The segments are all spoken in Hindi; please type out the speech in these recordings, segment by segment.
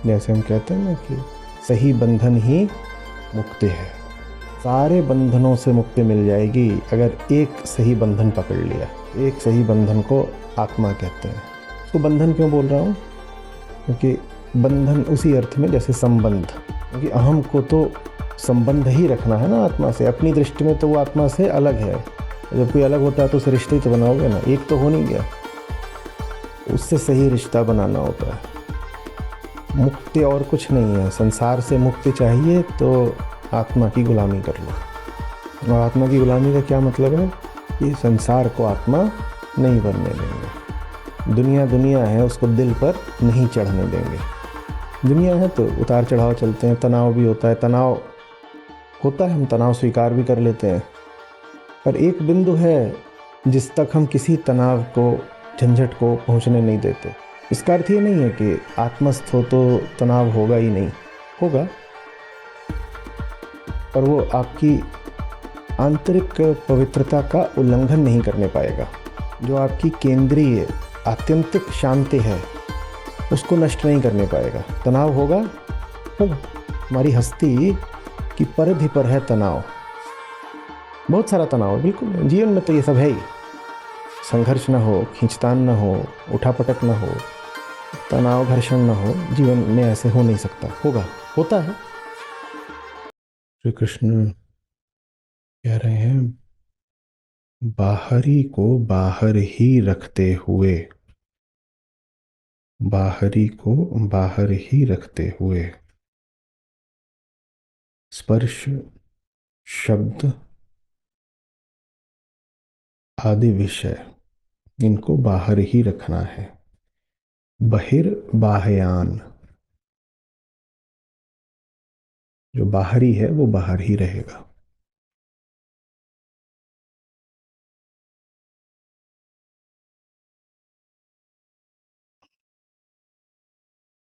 जैसे हम कहते हैं ना कि सही बंधन ही मुक्ति है। सारे बंधनों से मुक्ति मिल जाएगी अगर एक सही बंधन पकड़ लिया। एक सही बंधन को आत्मा कहते हैं। उसको बंधन क्यों बोल रहा हूँ? क्योंकि बंधन उसी अर्थ में जैसे संबंध, क्योंकि अहम को तो संबंध ही रखना है ना आत्मा से। अपनी दृष्टि में तो वो आत्मा से अलग है। जब कोई अलग होता है तो उसे रिश्ते ही तो बनाओगे ना, एक तो हो नहीं गया। उससे सही रिश्ता बनाना होता है। मुक्ति और कुछ नहीं है। संसार से मुक्ति चाहिए तो आत्मा की गुलामी कर लो। और आत्मा की गुलामी का क्या मतलब है? कि संसार को आत्मा नहीं बनने देंगे। दुनिया दुनिया है, उसको दिल पर नहीं चढ़ने देंगे। दुनिया है तो उतार चढ़ाव चलते हैं, तनाव भी होता है, तनाव होता है, हम तनाव स्वीकार भी कर लेते हैं। पर एक बिंदु है जिस तक हम किसी तनाव को, झंझट को पहुंचने नहीं देते। इसका अर्थ ये नहीं है कि आत्मस्थ हो तो तनाव होगा ही नहीं, होगा, पर वो आपकी आंतरिक पवित्रता का उल्लंघन नहीं करने पाएगा। जो आपकी केंद्रीय आत्यंतिक शांति है उसको नष्ट नहीं करने पाएगा। तनाव होगा, होगा। हमारी हस्ती की परिधि पर है तनाव, बहुत सारा तनाव है। बिल्कुल, जीवन में तो ये सब है ही। संघर्ष ना हो, खींचतान ना हो, उठापटक ना हो, तनाव घर्षण ना हो, जीवन में ऐसे हो नहीं सकता। होगा, होता है। श्री कृष्ण कह रहे हैं, बाहरी को बाहर ही रखते हुए, बाहरी को बाहर ही रखते हुए स्पर्श, शब्द आदि विषय, इनको बाहर ही रखना है। बहिर्बाह्यान, जो बाहरी है वो बाहर ही रहेगा।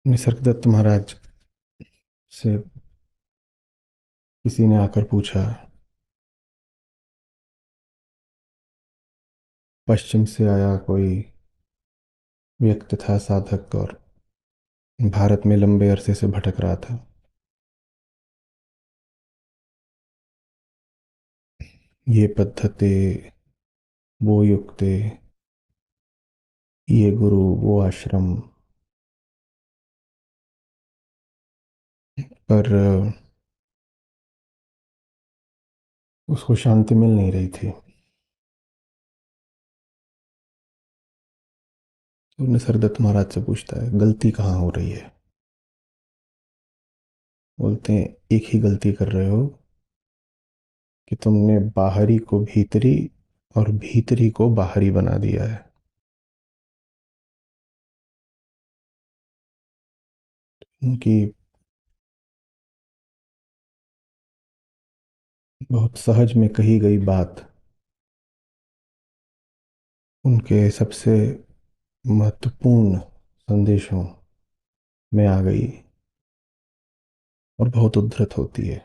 निसर्गदत्त महाराज से किसी ने आकर पूछा, पश्चिम से आया कोई व्यक्ति था, साधक, और भारत में लंबे अरसे से भटक रहा था। ये पद्धति, वो युक्ति, ये गुरु, वो आश्रम, पर उसको शांति मिल नहीं रही थी। तो निसर्गदत्त महाराज से पूछता है, गलती कहाँ हो रही है? बोलते हैं, एक ही गलती कर रहे हो कि तुमने बाहरी को भीतरी और भीतरी को बाहरी बना दिया है। उनकी बहुत सहज में कही गई बात उनके सबसे महत्वपूर्ण संदेशों में आ गई और बहुत उद्धृत होती है।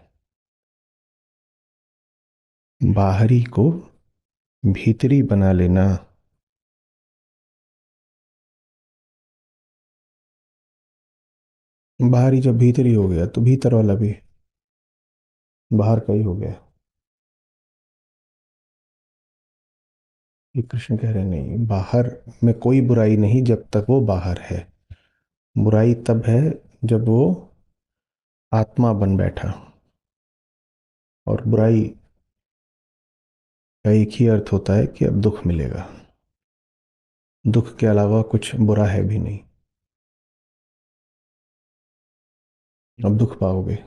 बाहरी को भीतरी बना लेना, बाहरी जब भीतरी हो गया तो भीतर वाला भी बाहर का ही हो गया। ये कृष्ण कह रहे, नहीं, बाहर में कोई बुराई नहीं जब तक वो बाहर है। बुराई तब है जब वो आत्मा बन बैठा। और बुराई का एक ही अर्थ होता है कि अब दुख मिलेगा। दुख के अलावा कुछ बुरा है भी नहीं। अब दुख पाओगे।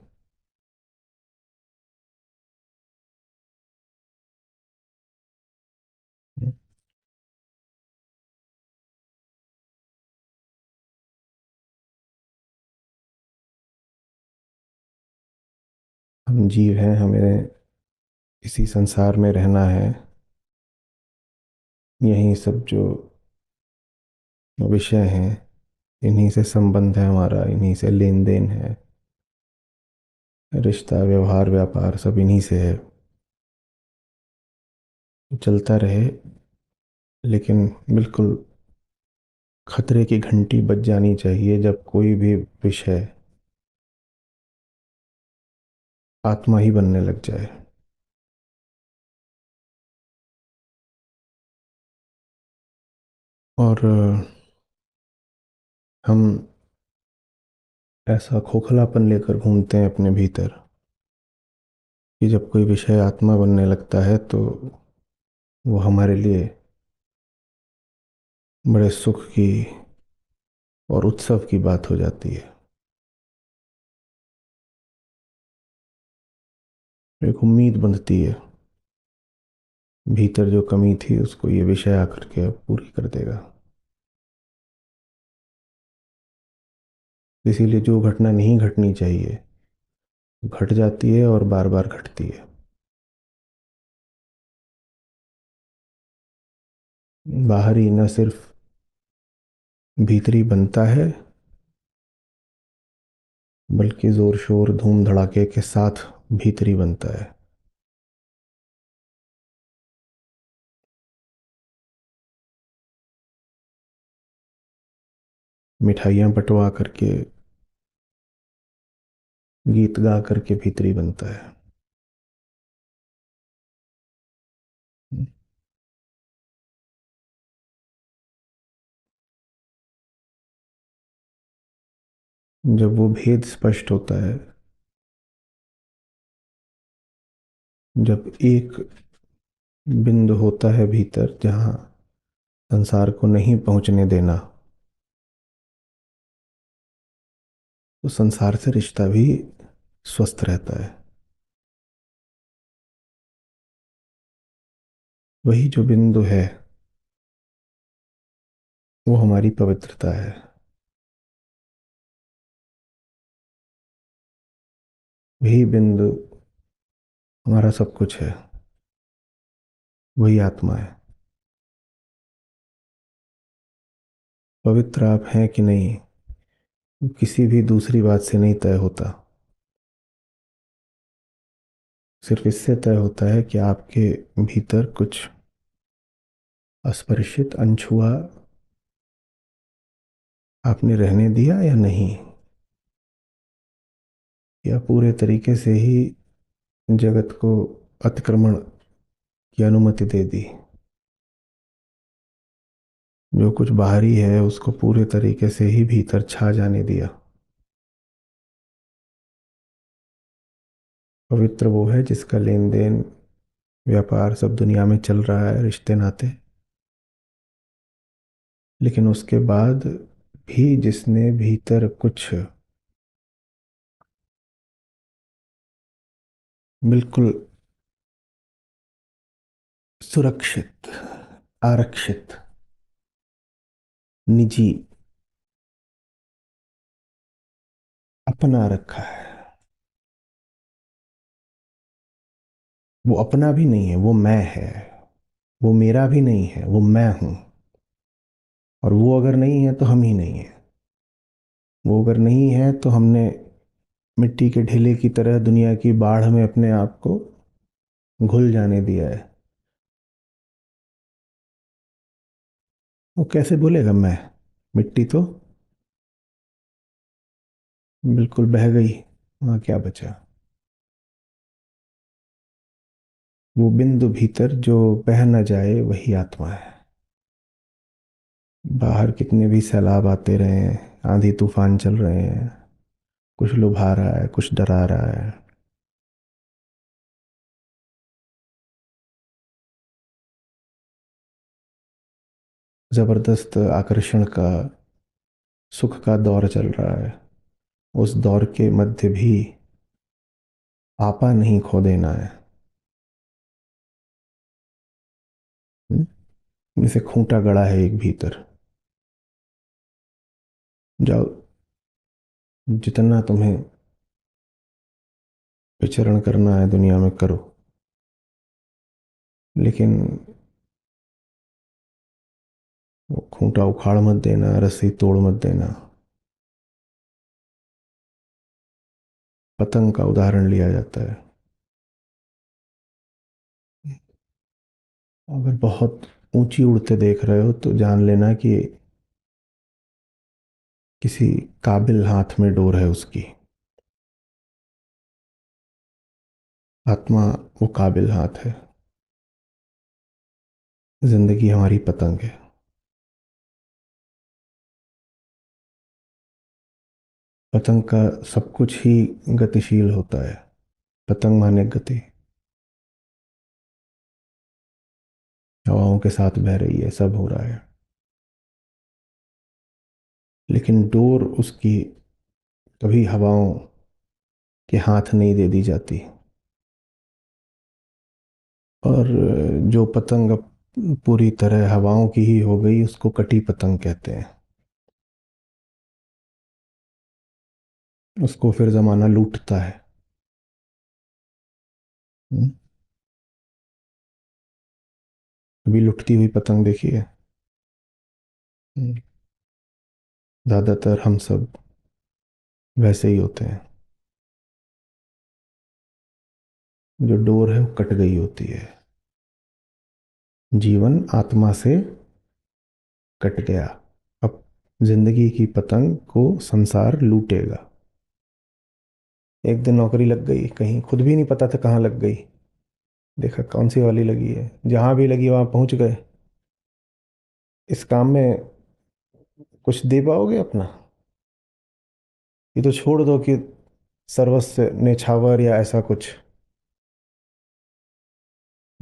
हम जीव हैं, हमें इसी संसार में रहना है। यही सब जो विषय हैं, इन्हीं से संबंध है हमारा, इन्हीं से लेन देन है। रिश्ता, व्यवहार, व्यापार सब इन्हीं से है। चलता रहे, लेकिन बिल्कुल खतरे की घंटी बज जानी चाहिए जब कोई भी विषय आत्मा ही बनने लग जाए। और हम ऐसा खोखलापन लेकर घूमते हैं अपने भीतर कि जब कोई विषय आत्मा बनने लगता है तो वो हमारे लिए बड़े सुख की और उत्सव की बात हो जाती है। एक उम्मीद बंधती है, भीतर जो कमी थी उसको ये विषय आकर के अब पूरी कर देगा। इसीलिए जो घटना नहीं घटनी चाहिए घट जाती है और बार बार घटती है। बाहरी न सिर्फ भीतरी बनता है, बल्कि जोर शोर धूम धड़ाके के साथ भीतरी बनता है। मिठाइयाँ बंटवा करके, गीत गा करके भीतरी बनता है। जब वो भेद स्पष्ट होता है, जब एक बिंदु होता है भीतर जहाँ संसार को नहीं पहुंचने देना, तो संसार से रिश्ता भी स्वस्थ रहता है। वही जो बिंदु है वो हमारी पवित्रता है। वही बिंदु हमारा सब कुछ है। वही आत्मा है। पवित्र आप हैं कि नहीं, वो किसी भी दूसरी बात से नहीं तय होता। सिर्फ इससे तय होता है कि आपके भीतर कुछ अस्पर्शित, अनछुआ आपने रहने दिया या नहीं, या पूरे तरीके से ही जगत को अतिक्रमण की अनुमति दे दी। जो कुछ बाहरी है उसको पूरे तरीके से ही भीतर छा जाने दिया। पवित्र वो है जिसका लेन देन, व्यापार सब दुनिया में चल रहा है, रिश्ते नाते, लेकिन उसके बाद भी जिसने भीतर कुछ बिल्कुल सुरक्षित, आरक्षित, निजी अपना रखा है। वो अपना भी नहीं है, वो मैं है। वो मेरा भी नहीं है, वो मैं हूं। और वो अगर नहीं है तो हम ही नहीं है। वो अगर नहीं है तो हमने मिट्टी के ढेले की तरह दुनिया की बाढ़ में अपने आप को घुल जाने दिया है। वो कैसे बोलेगा मैं? मिट्टी तो बिल्कुल बह गई, वहां क्या बचा? वो बिंदु भीतर जो बह न जाए वही आत्मा है। बाहर कितने भी सैलाब आते रहे, आंधी तूफान चल रहे हैं, कुछ लुभा रहा है, कुछ डरा रहा है, जबरदस्त आकर्षण का, सुख का दौर चल रहा है, उस दौर के मध्य भी आपा नहीं खो देना है। हम्म? जैसे खूंटा गड़ा है एक भीतर, जाओ, जितना तुम्हें विचरण करना है दुनिया में करो, लेकिन वो खूंटा उखाड़ मत देना, रस्सी तोड़ मत देना। पतंग का उदाहरण लिया जाता है। अगर बहुत ऊंची उड़ते देख रहे हो तो जान लेना कि किसी काबिल हाथ में डोर है उसकी। आत्मा वो काबिल हाथ है। जिंदगी हमारी पतंग है। पतंग का सब कुछ ही गतिशील होता है। पतंग माने गति। हवाओं के साथ बह रही है, सब हो रहा है। लेकिन डोर उसकी कभी हवाओं के हाथ नहीं दे दी जाती। और जो पतंग अब पूरी तरह हवाओं की ही हो गई, उसको कटी पतंग कहते हैं। उसको फिर जमाना लूटता है। हम्म। अभी लुटती हुई पतंग देखी है। हम्म। ज्यादातर हम सब वैसे ही होते हैं। जो डोर है वो कट गई होती है। जीवन आत्मा से कट गया। अब जिंदगी की पतंग को संसार लूटेगा। एक दिन नौकरी लग गई कहीं, खुद भी नहीं पता था कहाँ लग गई। देखा कौन सी वाली लगी है, जहां भी लगी वहां पहुंच गए। इस काम में कुछ दे पाओगे अपना? ये तो छोड़ दो कि सर्वस्व नेछावर या ऐसा कुछ।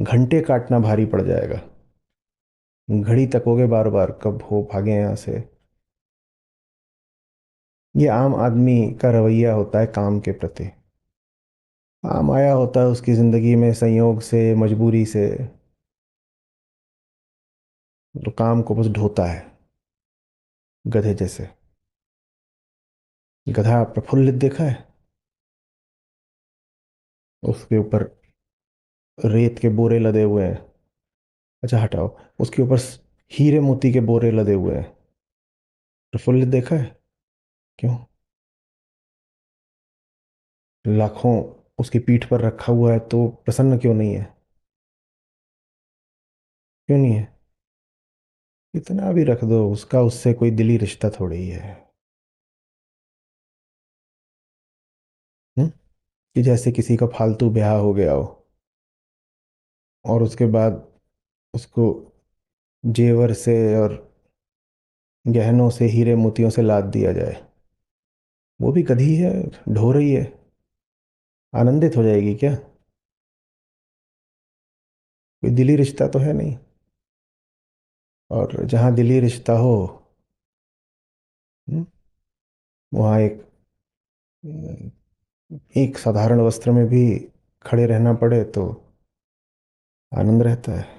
घंटे काटना भारी पड़ जाएगा। घड़ी तकोगे बार बार, कब हो भागे यहाँ से। ये आम आदमी का रवैया होता है काम के प्रति। आम आया होता है उसकी जिंदगी में संयोग से, मजबूरी से। तो काम को बस ढोता है, गधे जैसे। गधा प्रफुल्लित देखा है? उसके ऊपर रेत के बोरे लदे हुए हैं। अच्छा हटाओ। उसके ऊपर हीरे मोती के बोरे लदे हुए हैं। प्रफुल्लित देखा है? क्यों? लाखों उसकी पीठ पर रखा हुआ है तो प्रसन्न क्यों नहीं है? क्यों नहीं है? इतना भी रख दो, उसका उससे कोई दिली रिश्ता थोड़ी ही है। हम्म? कि जैसे किसी का फालतू ब्याह हो गया हो और उसके बाद उसको जेवर से और गहनों से, हीरे मोतियों से लाद दिया जाए। वो भी गधी है, ढो रही है। आनंदित हो जाएगी क्या? कोई दिली रिश्ता तो है नहीं। और जहाँ दिली रिश्ता हो, हम्म, वहाँ एक साधारण वस्त्र में भी खड़े रहना पड़े तो आनंद रहता है।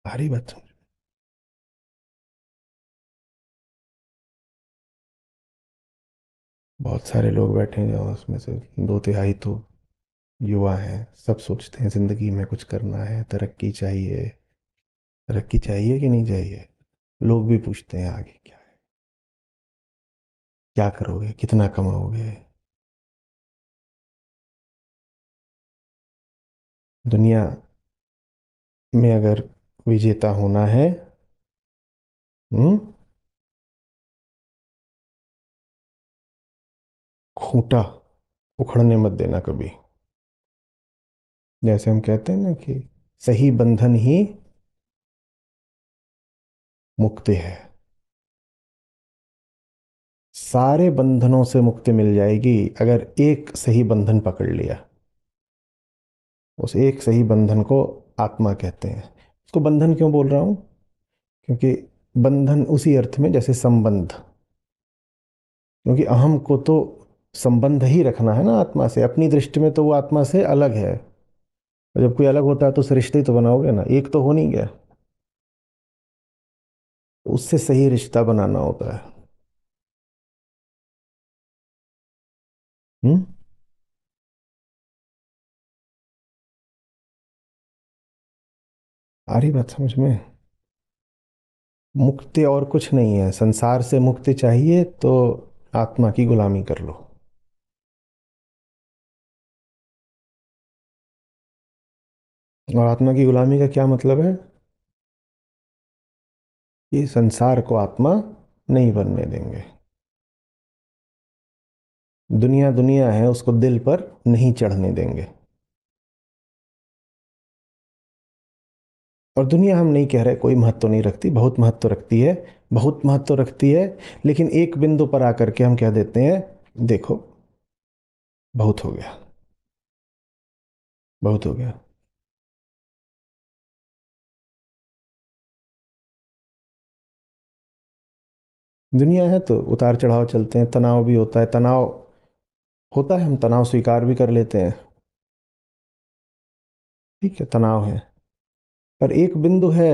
भारी बात। बहुत सारे लोग बैठे हैं जहाँ, उसमें से दो तिहाई तो युवा हैं। सब सोचते हैं जिंदगी में कुछ करना है, तरक्की चाहिए। तरक्की चाहिए कि नहीं चाहिए? लोग भी पूछते हैं आगे क्या है, क्या करोगे, कितना कमाओगे। दुनिया में अगर विजेता होना है, हम्म, खूंटा उखड़ने मत देना कभी। जैसे हम कहते हैं ना कि सही बंधन ही मुक्ति है। सारे बंधनों से मुक्ति मिल जाएगी अगर एक सही बंधन पकड़ लिया। उस एक सही बंधन को आत्मा कहते हैं। उसको बंधन क्यों बोल रहा हूं? क्योंकि बंधन उसी अर्थ में जैसे संबंध। क्योंकि अहम को तो संबंध ही रखना है ना आत्मा से। अपनी दृष्टि में तो वो आत्मा से अलग है। और जब कोई अलग होता है तो उसे रिश्ते ही तो बनाओगे ना, एक तो हो नहीं गया। तो उससे सही रिश्ता बनाना होता है। हम्म। आ रही बात समझ में? मुक्ति और कुछ नहीं है। संसार से मुक्ति चाहिए तो आत्मा की गुलामी कर लो। और आत्मा की गुलामी का क्या मतलब है? ये संसार को आत्मा नहीं बनने देंगे। दुनिया दुनिया है, उसको दिल पर नहीं चढ़ने देंगे। और दुनिया हम नहीं कह रहे कोई महत्व नहीं रखती, बहुत महत्व रखती है, बहुत महत्व रखती है। लेकिन एक बिंदु पर आकर के हम कह देते हैं देखो, बहुत हो गया, बहुत हो गया। दुनिया है तो उतार चढ़ाव चलते हैं, तनाव भी होता है, तनाव होता है, हम तनाव स्वीकार भी कर लेते हैं। ठीक है, तनाव है, पर एक बिंदु है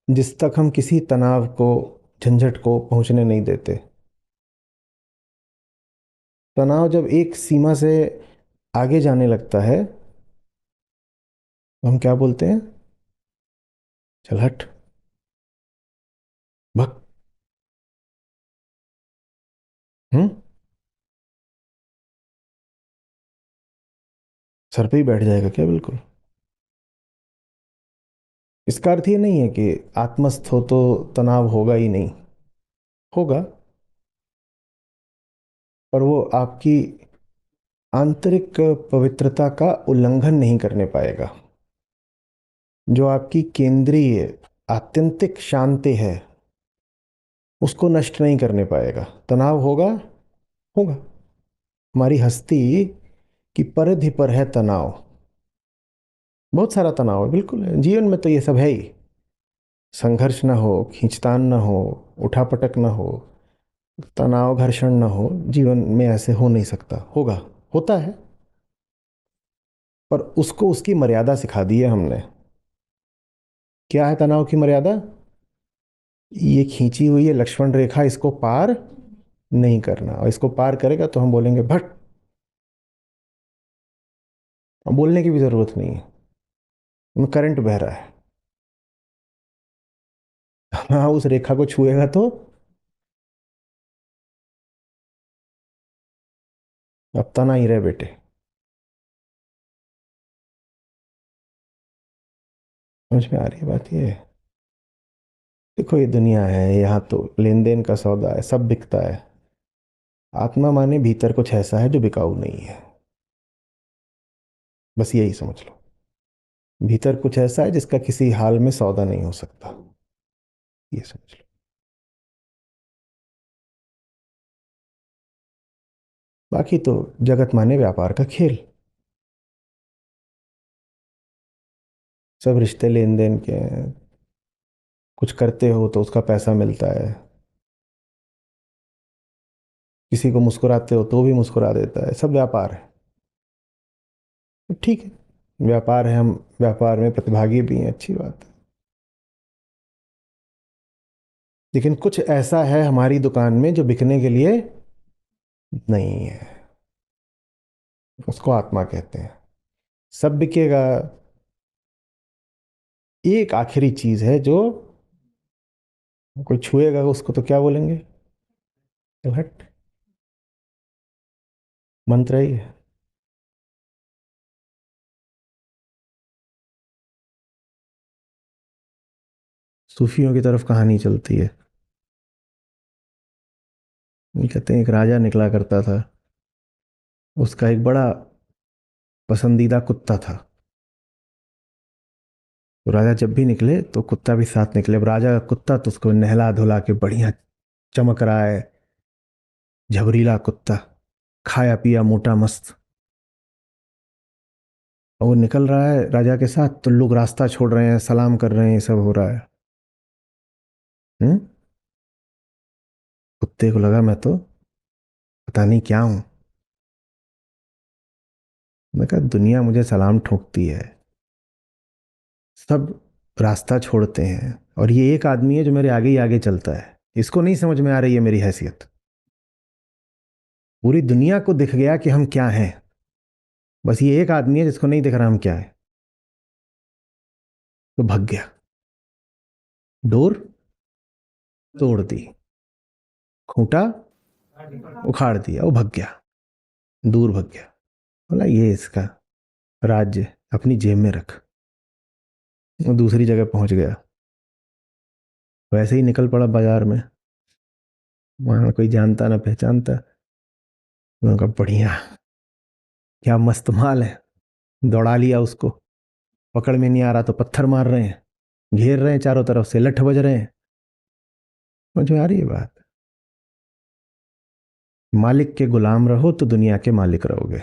जिस तक हम किसी तनाव को, झंझट को पहुंचने नहीं देते। तनाव जब एक सीमा से आगे जाने लगता है तो हम क्या बोलते हैं? चल हट, भग। हम्म। सर पे ही बैठ जाएगा क्या? बिल्कुल। इसका अर्थ ये नहीं है कि आत्मस्थ हो तो तनाव होगा ही नहीं, होगा, पर वो आपकी आंतरिक पवित्रता का उल्लंघन नहीं करने पाएगा। जो आपकी केंद्रीय आत्यंतिक शांति है उसको नष्ट नहीं करने पाएगा। तनाव होगा, होगा। हमारी हस्ती की परिधि पर है तनाव, बहुत सारा तनाव है, बिल्कुल है। जीवन में तो ये सब है ही। संघर्ष ना हो, खींचतान ना हो, उठापटक ना हो, तनाव घर्षण ना हो, जीवन में ऐसे हो नहीं सकता। होगा, होता है, पर उसको उसकी मर्यादा सिखा दी है हमने। क्या है तनाव की मर्यादा? ये खींची हुई है लक्ष्मण रेखा, इसको पार नहीं करना, और इसको पार करेगा तो हम बोलेंगे भट। अब बोलने की भी जरूरत नहीं है, उनमें करंट बह रहा है। हाँ, उस रेखा को छुएगा तो अब तना ही रहे बेटे। समझ में आ रही है बात? ये देखो, ये दुनिया है, यहाँ तो लेन देन का सौदा है, सब बिकता है। आत्मा माने भीतर कुछ ऐसा है जो बिकाऊ नहीं है, बस यही समझ लो। भीतर कुछ ऐसा है जिसका किसी हाल में सौदा नहीं हो सकता, ये समझ लो। बाकी तो जगत माने व्यापार का खेल, सब रिश्ते लेन देन के हैं। कुछ करते हो तो उसका पैसा मिलता है, किसी को मुस्कुराते हो तो भी मुस्कुरा देता है, सब व्यापार है। तो ठीक है, व्यापार है, हम व्यापार में प्रतिभागी भी हैं, अच्छी बात है। लेकिन कुछ ऐसा है हमारी दुकान में जो बिकने के लिए नहीं है, उसको आत्मा कहते हैं। सब बिकेगा, एक आखिरी चीज है जो कोई छुएगा उसको तो क्या बोलेंगे? चल हट, मंत्र ही है। सूफियों की तरफ कहानी चलती है। ये कहते हैं एक राजा निकला करता था, उसका एक बड़ा पसंदीदा कुत्ता था। तो राजा जब भी निकले तो कुत्ता भी साथ निकले। अब राजा का कुत्ता तो उसको नहला धुला के बढ़िया चमक रहा है, झबरीला कुत्ता, खाया पिया मोटा मस्त। और वो निकल रहा है राजा के साथ तो लोग रास्ता छोड़ रहे हैं, सलाम कर रहे हैं, ये सब हो रहा है। हम्म। कुत्ते को लगा मैं तो पता नहीं क्या हूं। मैं कहा दुनिया मुझे सलाम ठोकती है, सब रास्ता छोड़ते हैं, और ये एक आदमी है जो मेरे आगे ही आगे चलता है। इसको नहीं समझ में आ रही है मेरी हैसियत। पूरी दुनिया को दिख गया कि हम क्या हैं, बस ये एक आदमी है जिसको नहीं दिख रहा हम क्या है। तो भग गया, डोर तोड़ दी, खूंटा उखाड़ दिया, वो भग गया, दूर भग गया। बोला ये इसका राज्य अपनी जेब में रख। वो दूसरी जगह पहुंच गया। वैसे ही निकल पड़ा बाजार में, वहाँ कोई जानता ना पहचानता। मैंने कहा बढ़िया, क्या मस्त माल है। दौड़ा लिया उसको, पकड़ में नहीं आ रहा तो पत्थर मार रहे हैं, घेर रहे हैं चारों तरफ से, लठ बज रहे हैं। समझ में आ रही है बात? मालिक के गुलाम रहो तो दुनिया के मालिक रहोगे।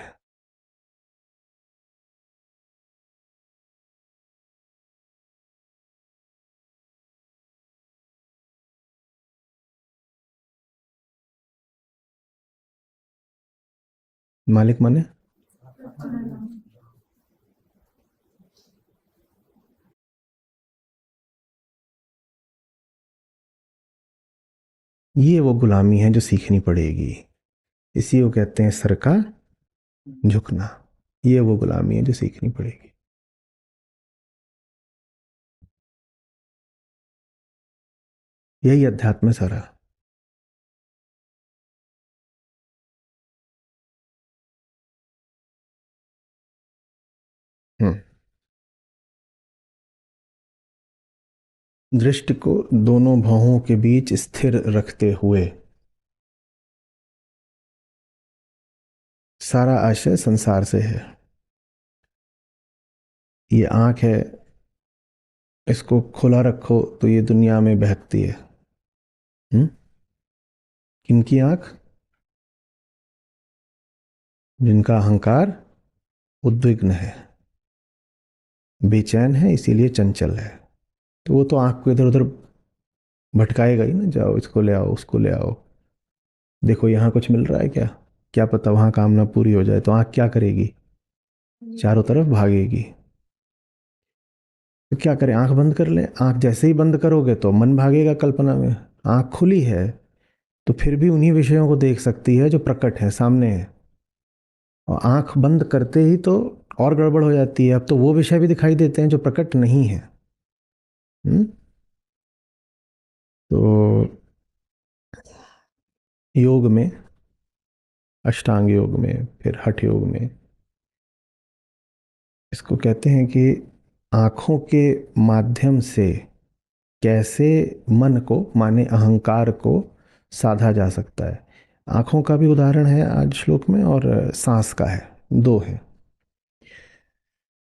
मालिक माने ये वो गुलामी है जो सीखनी पड़ेगी। इसी को कहते हैं सर का झुकना। ये वो गुलामी है जो सीखनी पड़ेगी। यही अध्यात्म सारा। हम्म। दृष्टि को दोनों भौहों के बीच स्थिर रखते हुए सारा आशय संसार से है। ये आंख है, इसको खुला रखो तो ये दुनिया में बहकती है। हम्म। किनकी आंख? जिनका अहंकार उद्विग्न है, बेचैन है, इसीलिए चंचल है। तो वो तो आंख को इधर उधर भटकाएगा ही ना, जाओ इसको ले आओ, उसको ले आओ, देखो यहाँ कुछ मिल रहा है क्या, क्या पता वहां कामना पूरी हो जाए। तो आंख क्या करेगी? चारों तरफ भागेगी। तो क्या करें? आंख बंद कर लें? आंख जैसे ही बंद करोगे तो मन भागेगा कल्पना में। आंख खुली है तो फिर भी उन्हीं विषयों को देख सकती है जो प्रकट है, सामने है। और आंख बंद करते ही तो और गड़बड़ हो जाती है, अब तो वो विषय भी दिखाई देते हैं जो प्रकट नहीं है। हम्म? तो योग में, अष्टांग योग में, फिर हठ योग में, इसको कहते हैं कि आंखों के माध्यम से कैसे मन को, माने अहंकार को साधा जा सकता है। आंखों का भी उदाहरण है आज श्लोक में, और सांस का है, दो है।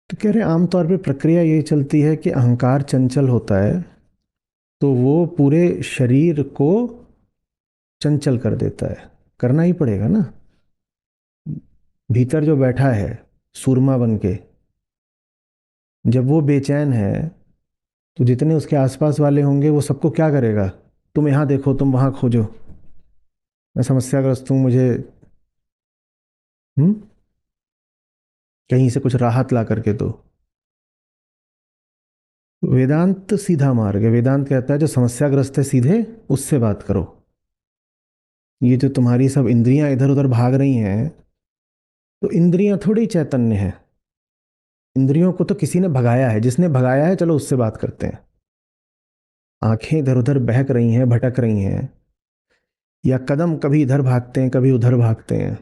तो कह रहे आमतौर पे प्रक्रिया ये चलती है कि अहंकार चंचल होता है तो वो पूरे शरीर को चंचल कर देता है। करना ही पड़ेगा ना। भीतर जो बैठा है सूरमा बन के, जब वो बेचैन है तो जितने उसके आसपास वाले होंगे वो सबको क्या करेगा? तुम यहाँ देखो, तुम वहां खोजो, मैं समस्याग्रस्त हूँ, मुझे हम्म कहीं से कुछ राहत ला करके दो। वेदांत सीधा मार्ग है। वेदांत कहता है जो समस्याग्रस्त है सीधे उससे बात करो। ये जो तुम्हारी सब इंद्रियां इधर उधर भाग रही हैं, तो इंद्रियां थोड़ी चैतन्य है। इंद्रियों को तो किसी ने भगाया है, जिसने भगाया है चलो उससे बात करते हैं। आंखें इधर उधर बहक रही हैं, भटक रही हैं, या कदम कभी इधर भागते हैं कभी उधर भागते हैं।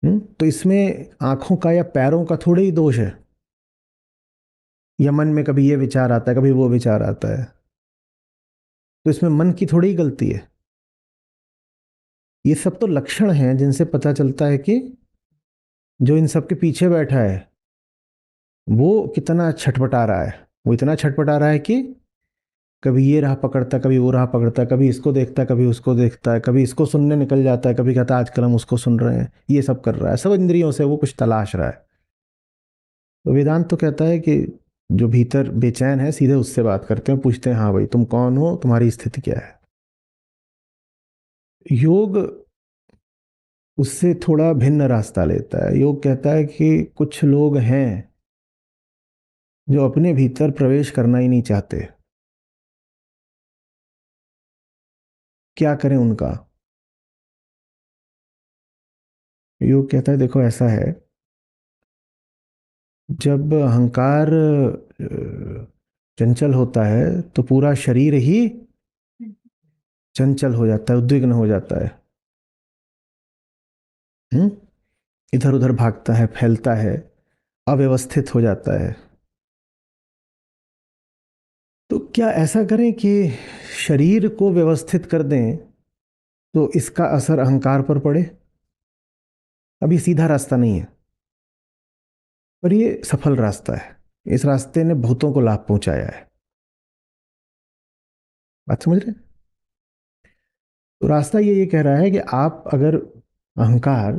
तो इसमें आंखों का या पैरों का थोड़े ही दोष है। या मन में कभी ये विचार आता है कभी वो विचार आता है, तो इसमें मन की थोड़ी ही गलती है। ये सब तो लक्षण हैं जिनसे पता चलता है कि जो इन सब के पीछे बैठा है वो कितना छटपटा रहा है। वो इतना छटपटा रहा है कि कभी ये राह पकड़ता है कभी वो राह पकड़ता है, कभी इसको देखता है कभी उसको देखता है, कभी इसको सुनने निकल जाता है, कभी कहता है आजकल हम उसको सुन रहे हैं। ये सब कर रहा है, सब इंद्रियों से वो कुछ तलाश रहा है। तो वेदांत तो कहता है कि जो भीतर बेचैन है सीधे उससे बात करते हैं, पूछते हैं हाँ भाई तुम कौन हो, तुम्हारी स्थिति क्या है। योग उससे थोड़ा भिन्न रास्ता लेता है। योग कहता है कि कुछ लोग हैं जो अपने भीतर प्रवेश करना ही नहीं चाहते। क्या करें उनका? योग कहता है देखो ऐसा है, जब अहंकार चंचल होता है तो पूरा शरीर ही चंचल हो जाता है, उद्विग्न हो जाता है। हम्म इधर उधर भागता है, फैलता है, अव्यवस्थित हो जाता है। तो क्या ऐसा करें कि शरीर को व्यवस्थित कर दें तो इसका असर अहंकार पर पड़े? अब ये सीधा रास्ता नहीं है, पर ये सफल रास्ता है। इस रास्ते ने बहुतों को लाभ पहुंचाया है। बात समझ रहे हैं? तो रास्ता ये कह रहा है कि आप अगर अहंकार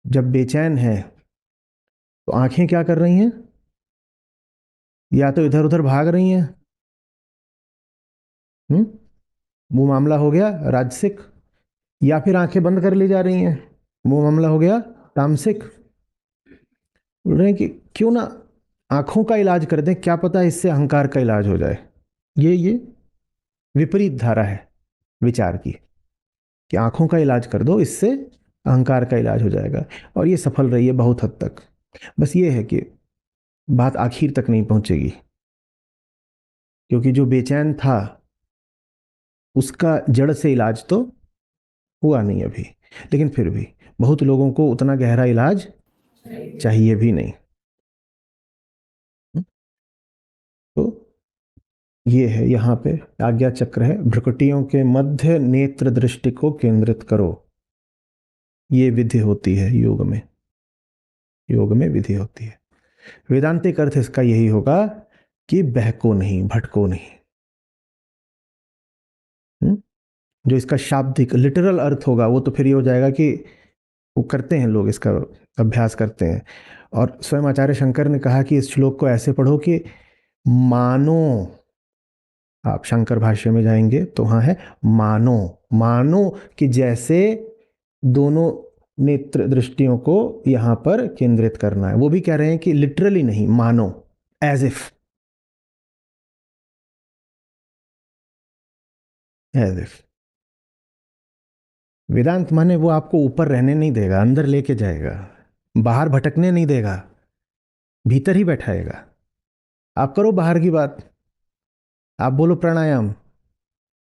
जब बेचैन है तो आंखें क्या कर रही हैं? या तो इधर उधर भाग रही हैं। हम्म वो मामला हो गया राजसिक। या फिर आंखें बंद कर ली जा रही हैं, वो मामला हो गया तामसिक। बोल रहे हैं कि क्यों ना आंखों का इलाज कर दें, क्या पता इससे अहंकार का इलाज हो जाए। ये विपरीत धारा है विचार की, कि आंखों का इलाज कर दो, इससे अहंकार का इलाज हो जाएगा। और ये सफल रही है बहुत हद तक। बस ये है कि बात आखिर तक नहीं पहुंचेगी, क्योंकि जो बेचैन था उसका जड़ से इलाज तो हुआ नहीं अभी। लेकिन फिर भी बहुत लोगों को उतना गहरा इलाज चाहिए भी नहीं। तो ये है, यहाँ पे आज्ञा चक्र है, भ्रुकुटियों के मध्य नेत्र दृष्टि को केंद्रित करो। ये विधि होती है योग में। योग में विधि होती है। वेदांतिक अर्थ इसका यही होगा कि बहको नहीं, भटको नहीं। जो इसका शाब्दिक लिटरल अर्थ होगा वो तो फिर ये हो जाएगा कि वो करते हैं लोग, इसका अभ्यास करते हैं। और स्वयं आचार्य शंकर ने कहा कि इस श्लोक को ऐसे पढ़ो कि मानो, आप शंकर भाष्य में जाएंगे तो वहां है मानो। मानो कि जैसे दोनों नेत्र दृष्टियों को यहां पर केंद्रित करना है। वो भी कह रहे हैं कि लिटरली नहीं, मानो, एज इफ। एज इफ वेदांत माने वो आपको ऊपर रहने नहीं देगा, अंदर लेके जाएगा, बाहर भटकने नहीं देगा, भीतर ही बैठाएगा। आप करो बाहर की बात, आप बोलो प्राणायाम,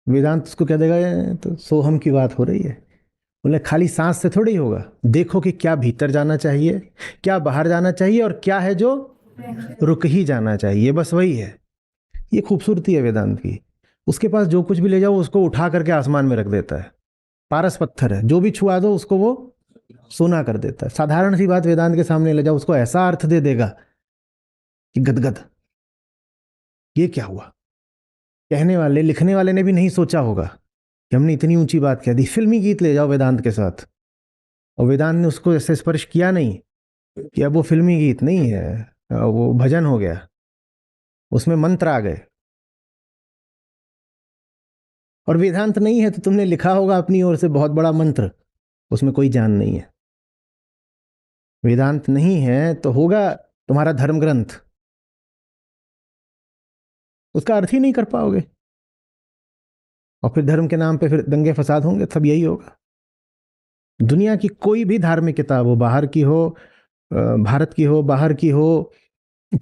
वेदांत उसको क्या देगा? "ये तो सोहम की बात हो रही है।" बोले खाली सांस से थोड़ी होगा, देखो कि क्या भीतर जाना चाहिए, क्या बाहर जाना चाहिए, और क्या है जो रुक ही जाना चाहिए। बस वही है। ये खूबसूरती है वेदांत की। उसके पास जो कुछ भी ले जाओ उसको उठा करके आसमान में रख देता है। पारस पत्थर है, जो भी छुआ दो उसको वो सोना कर देता है। साधारण सी बात वेदांत के सामने ले जाओ, उसको ऐसा अर्थ दे देगा कि गदगद। ये क्या हुआ? कहने वाले लिखने वाले ने भी नहीं सोचा होगा कि हमने इतनी ऊंची बात कह दी। फिल्मी गीत ले जाओ वेदांत के साथ, और वेदांत ने उसको ऐसे स्पर्श किया नहीं कि अब वो फिल्मी गीत नहीं है, वो भजन हो गया, उसमें मंत्र आ गए। और वेदांत नहीं है तो तुमने लिखा होगा अपनी ओर से बहुत बड़ा मंत्र, उसमें कोई जान नहीं है। वेदांत नहीं है तो होगा तुम्हारा धर्म ग्रंथ, उसका अर्थ ही नहीं कर पाओगे, और फिर धर्म के नाम पे फिर दंगे फसाद होंगे। सब यही होगा। दुनिया की कोई भी धार्मिक किताब हो, बाहर की हो, भारत की हो, बाहर की हो,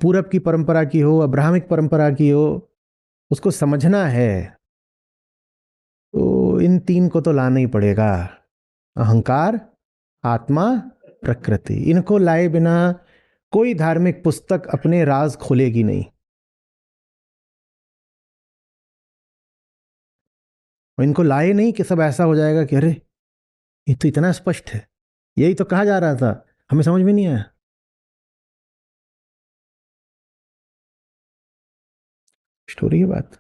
पूरब की परंपरा की हो, अब्राहमिक परंपरा की हो, उसको समझना है तो इन तीन को तो लाना ही पड़ेगा। अहंकार, आत्मा, प्रकृति। इनको लाए बिना कोई धार्मिक पुस्तक अपने राज खोलेगी नहीं। और इनको लाए नहीं कि सब ऐसा हो जाएगा कि अरे ये तो इतना स्पष्ट है, यही तो कहा जा रहा था, हमें समझ में नहीं आया। स्टोरी की बात।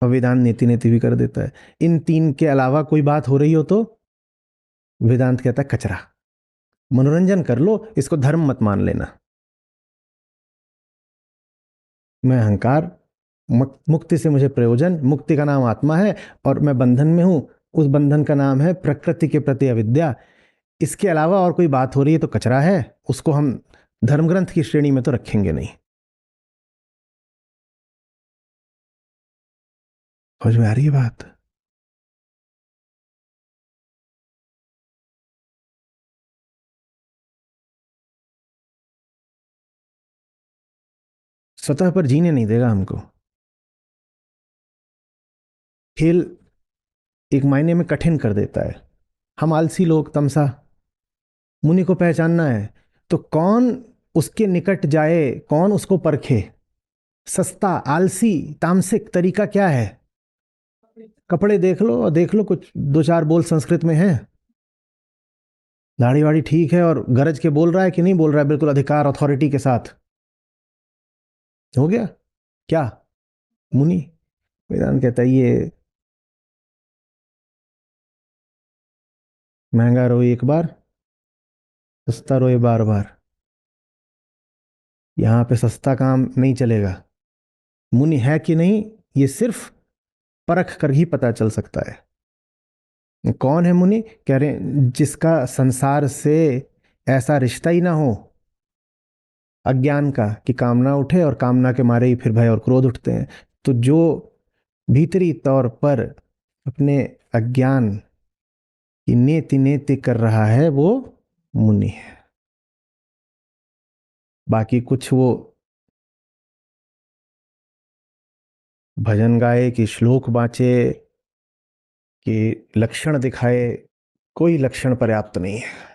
और वेदांत नीति नीति भी कर देता है। इन तीन के अलावा कोई बात हो रही हो तो वेदांत कहता है कचरा, मनोरंजन कर लो, इसको धर्म मत मान लेना। मैं अहंकार, मुक्ति से मुझे प्रयोजन, मुक्ति का नाम आत्मा है, और मैं बंधन में हूं, उस बंधन का नाम है प्रकृति के प्रति अविद्या। इसके अलावा और कोई बात हो रही है तो कचरा है, उसको हम धर्म ग्रंथ की श्रेणी में तो रखेंगे नहीं। समझ में आ रही है बात? सतह पर जीने नहीं देगा हमको। खेल एक मायने में कठिन कर देता है। हम आलसी लोग, तमसा, मुनि को पहचानना है तो कौन उसके निकट जाए कौन उसको परखे। सस्ता आलसी तामसिक तरीका क्या है? कपड़े देख लो और देख लो कुछ दो चार बोल संस्कृत में है। दाढ़ी वाड़ी ठीक है और गरज के बोल रहा है कि नहीं बोल रहा है, बिल्कुल अधिकार अथॉरिटी के साथ। हो गया क्या मुनि? वेदांत कहता है ये महंगा रोए एक बार, सस्ता रोए बार बार। यहाँ पे सस्ता काम नहीं चलेगा। मुनि है कि नहीं ये सिर्फ परख कर ही पता चल सकता है। कौन है मुनि? कह रहे हैं जिसका संसार से ऐसा रिश्ता ही ना हो अज्ञान का कि कामना उठे और कामना के मारे ही फिर भय और क्रोध उठते हैं। तो जो भीतरी तौर पर अपने अज्ञान की नेति नेति कर रहा है वो मुनि है। बाकी कुछ वो भजन गाए कि श्लोक बाँचे कि लक्षण दिखाए, कोई लक्षण पर्याप्त नहीं है।